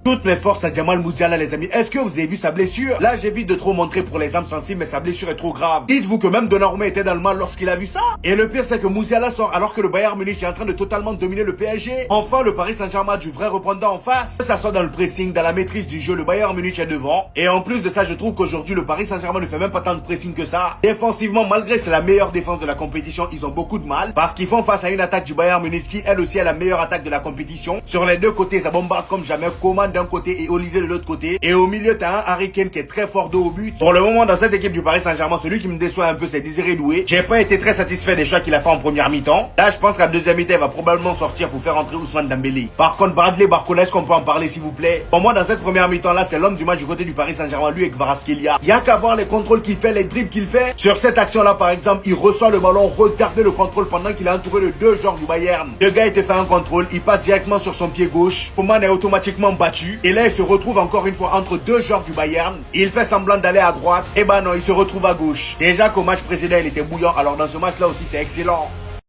Toutes mes forces à Jamal Musiala, les amis. Est-ce que vous avez vu sa blessure? Là, j'évite de trop montrer pour les âmes sensibles, mais sa blessure est trop grave. Dites-vous que même Donnarumma était dans le mal lorsqu'il a vu ça. Et le pire, c'est que Musiala sort alors que le Bayern Munich est en train de totalement dominer le PSG. Enfin, le Paris Saint-Germain a du vrai reprendre en face. Que ça soit dans le pressing, dans la maîtrise du jeu, le Bayern Munich est devant. Et en plus de ça, je trouve qu'aujourd'hui, le Paris Saint-Germain ne fait même pas tant de pressing que ça. Défensivement, malgré que c'est la meilleure défense de la compétition, ils ont beaucoup de mal. Parce qu'ils font face à une attaque du Bayern Munich qui, elle aussi, est la meilleure attaque de la compétition. Sur les deux côtés, ça bombarde comme jamais. Coman d'un côté et Olise de l'autre côté. Et au milieu, t'as un Harry Kane qui est très fort de haut but. Pour le moment, dans cette équipe du Paris Saint-Germain, celui qui me déçoit un peu, c'est Désiré Doué. J'ai pas été très satisfait des choix qu'il a fait en première mi-temps. Là, je pense qu'à deuxième mi-temps, il va probablement sortir pour faire entrer Ousmane Dembélé. Par contre, Bradley Barcola, est-ce qu'on peut en parler, s'il vous plaît? Pour moi, dans cette première mi-temps là, c'est l'homme du match du côté du Paris Saint-Germain, lui et Kvaratskhelia. Il y a qu'à voir les contrôles qu'il fait, les dribbles qu'il fait. Sur cette action-là, par exemple, il reçoit le ballon, regardez le contrôle pendant qu'il est entouré de deux joueurs du Bayern. Le gars, il te fait un contrôle, il passe directement sur son pied gauche. Coman est automatiquement battu. Et là, il se retrouve encore une fois entre deux joueurs du Bayern. Il fait semblant d'aller à droite. Et ben non, il se retrouve à gauche. Déjà qu'au match précédent, il était bouillant. Alors dans ce match-là aussi, c'est excellent.